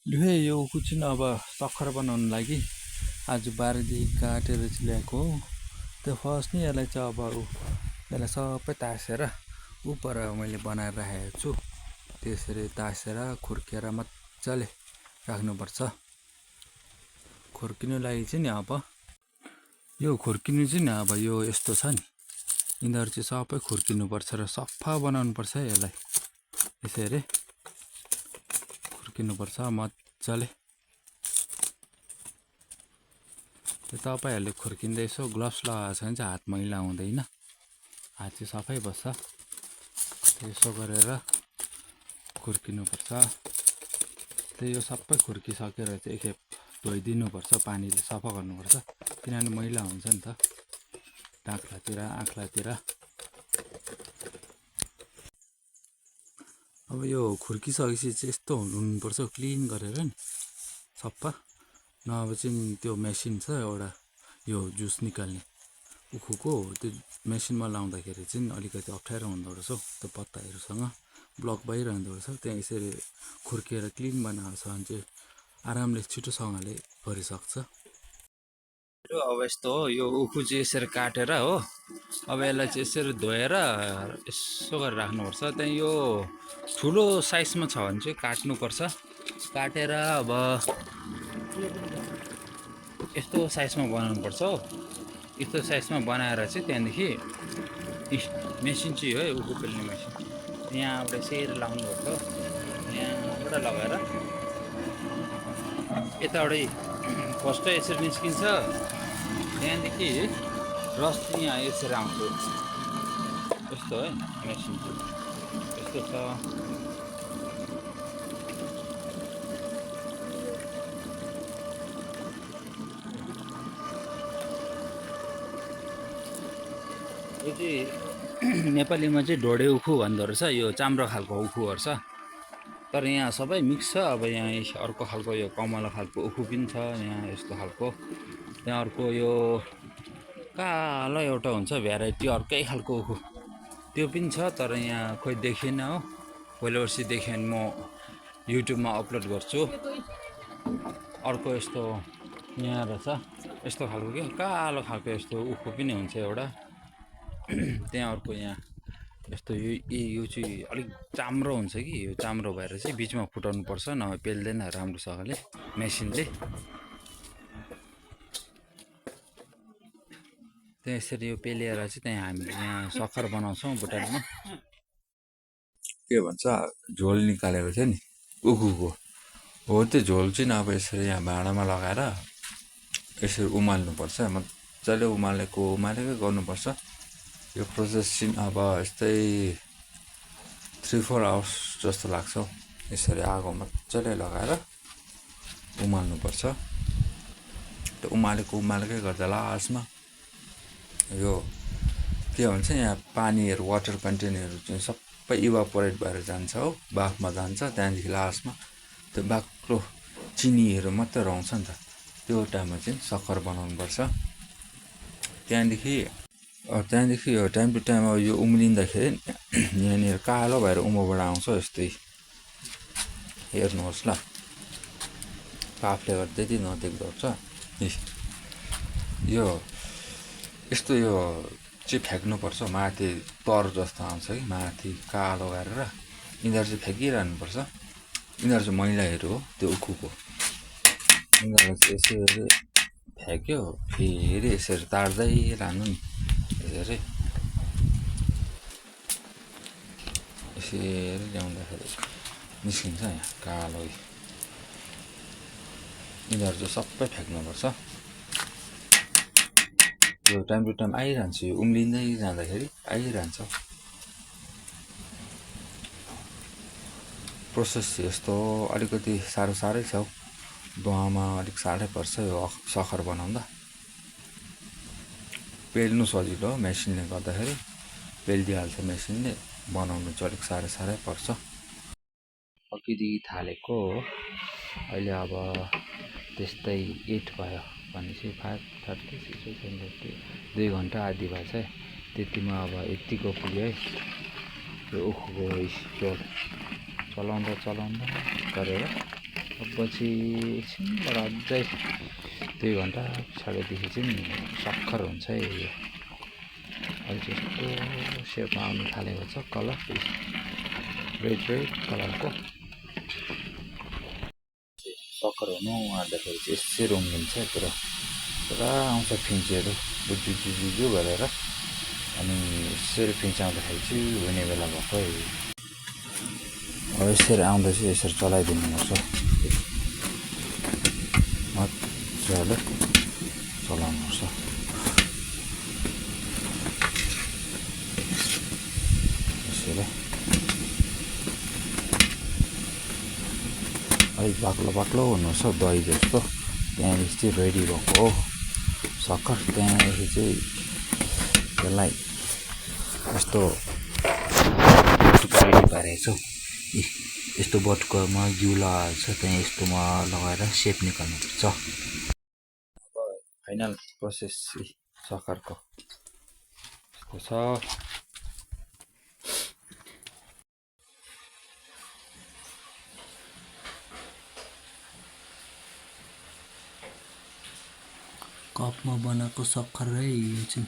लुहे यो उखु चाहिँ अब सक्खर बनाउनु लागि आज 12 देखि काटेर चाहिँ ल्याएको हो। त्यो फर्स्ट नि यसलाई चाहिँ अब यसलाई सबै तासेर उपर मैले बनाएर राखेको छु। त्यसरी तासेर खुर्केर मजाले राख्नुपर्छ। खुर्किनु लागि चाहिँ नि अब यो खुर्किनु चाहिँ नि अब यो यस्तो छ नि, यिनीहरू चाहिँ सबै खुर्किनुपर्छ र सफा बनाउनुपर्छ है। यसलाई यसरी खुर्किनुपर्छ मजाले। त्यो तपाईँहरूले खुर्किँदा यसो ग्लोभ्स लगाएको छ भने चाहिँ हात मैला हुँदैन, हात चाहिँ सफै बस्छ। त्यसो गरेर खुर्किनुपर्छ। त्यो यो सबै खुर्किसकेर चाहिँ एकखेप धोइदिनुपर्छ, पानीले सफा गर्नुपर्छ, किनभने मैला हुन्छ नि त डाँख्लातिर आँख्लातिर। अब यो खुर्किसकेपछि चाहिँ यस्तो हुनुपर्छ, क्लिन गरेर नि सफा। नभए चाहिँ त्यो मेसिन छ एउटा यो जुस निकाल्ने उखुको, त्यो मेसिनमा लाउँदाखेरि चाहिँ अलिकति अप्ठ्यारो हुँदो रहेछ हौ। त्यो पत्ताहरूसँग ब्लक भइरहँदो रहेछ। त्यहाँ यसरी खुर्किएर क्लिन बनाएको छ भने चाहिँ आरामले छिटोसँगले गरिसक्छ। अब यस्तो हो, यो उखु चाहिँ यसरी काटेर हो, अब यसलाई चाहिँ यसरी धोएर यसो गरेर राख्नुपर्छ। त्यहाँ यो ठुलो साइजमा छ भने चाहिँ काट्नुपर्छ। काटेर अब यस्तो साइजमा बनाउनुपर्छ हो। यस्तो साइजमा बनाएर चाहिँ त्यहाँदेखि मेसिन चाहिँ हो है, उखु पेल्ने मेसिन, यहाँबाट यसरी लाउनुपर्छ। यहाँबाट लगाएर यताबाटै फर्स्टै यसरी निस्किन्छ, त्यहाँदेखि रस चाहिँ यहाँ यसरी आउँछ। यस्तो है मेसिन चाहिँ यस्तो छ। यो चाहिँ नेपालीमा चाहिँ ढोडे उखु भन्दो रहेछ। यो चाम्रो खालको उखुहरू छ, तर यहाँ सबै मिक्स छ। अब यहाँ अर्को खालको यो कमला खालको उखु पनि छ, यहाँ यस्तो खालको। त्यहाँ अर्को यो कालो एउटा हुन्छ भेराइटी अर्कै खालको उखु, त्यो पनि छ, तर यहाँ खोइ देखिएन हो। पहिलो वर्ष देख्यो भने म युट्युबमा अपलोड गर्छु। अर्को यस्तो यहाँ रहेछ यस्तो खालको के कालो खालको यस्तो उखु पनि हुन्छ एउटा। त्यहाँ अर्को यहाँ यस्तो यो चाहिँ अलिक चाम्रो हुन्छ कि, यो चाम्रो भएर चाहिँ बिचमा फुटाउनु पर्छ, नभए पेल्दैन राम्रोसँगले मेसिनले। त्यहाँ यसरी यो पेलेर चाहिँ त्यहाँ हामीले यहाँ सक्खर बनाउँछौँ भुटानमा। के भन्छ झोल निकालेको थियो नि उखुको हो, त्यो झोल चाहिँ अब यसरी यहाँ भाँडामा लगाएर यसरी उमाल्नुपर्छ। मजाले उमालेकै गर्नुपर्छ। यो प्रोसेस चाहिँ अब यस्तै 3-4 आवर्स जस्तो लाग्छ। यसरी आगो मजाले लगाएर उमाल्नुपर्छ। त्यो उमालेकै गर्दा लास्टमा यो के भन्छ यहाँ पानीहरू वाटर कन्टेनरहरू चाहिँ सबै इभापोरेट भएर जान्छ हो, बाफमा जान्छ। त्यहाँदेखि लास्टमा त्यो बाक्लो चिनीहरू मात्रै रहन्छ नि त, त्यो टाइममा चाहिँ सक्खर बनाउनुपर्छ। त्यहाँदेखि यो टाइम टु टाइम अब यो उम्लिँदाखेरि यहाँनिर कालो भएर उँभोबाट आउँछ यस्तै, हेर्नुहोस् ल। पाफले गर्दा त्यति नदेख्दो रहेछ। यो यस्तो यो चाहिँ फ्याँक्नुपर्छ, माथि तर जस्तो आउँछ कि माथि कालो गरेर, यिनीहरू चाहिँ फ्याँकिरहनुपर्छ। यिनीहरू चाहिँ मैलाहरू हो त्यो उखुको। यिनीहरूलाई चाहिँ यसरी फ्याँक्यो, फेरि यसरी तार्दै लानु नि, यसरी ल्याउँदाखेरि निस्किन्छ यहाँ कालो। यिनीहरू चाहिँ सबै फ्याँक्नुपर्छ। यो टाइम टु टाइम आइरहन्छ, यो उम्लिँदै जाँदाखेरि आइरहन्छ। प्रोसेस यस्तो अलिकति साह्रै छ हौ, धुवामा अलिक साह्रै पर्छ यो सक्खर बनाउँदा। पेल्नु सजिलो हो, मेसिनले गर्दाखेरि पेलिदिइहाल्छ मेसिनले, बनाउनु चाहिँ अलिक साह्रै पर्छ। अघिदेखि थालेको हो, अहिले अब त्यस्तै 8 भयो भनेपछि 5:30, 6, 7:30, 2 घन्टा आदि भएछ। त्यतिमा अब यतिको पुग्यो है यो उखुको चलाउँदा गरेर पछि एकछिनबाट अझै 2 घन्टा पछाडिदेखि चाहिँ सक्खर हुन्छ है यो अहिले यस्तो सेपमा आउनु थालेको छ कलर रेड कलरको सक्खर हुनु आँट्दाखेरि चाहिँ यसै रङ्गिन्छ पुरा पुरा आउँछ फिन्चीहरू बुजु गरेर अनि यसरी फिन्चाउँदाखेरि चाहिँ हुने बेला भएको अब यसरी आउँदा चाहिँ यसरी चलाइदिनुपर्छ मजाले चलाउनुपर्छ यसरी अलिक बाक्लो हुनुपर्छ दही जस्तो त्यहाँदेखि चाहिँ रेडी भएको हो सक्खर त्यहाँदेखि चाहिँ त्यसलाई यस्तो रेडी पारेको छु यस्तो बटुकोमा घिउ लगाएको छ त्यहाँ यस्तोमा लगाएर सेप निकाल्नुपर्छ फाइनल प्रोसेस सक्खरको यस्तो छ कपमा बनाएको सक्खर है यो चाहिँ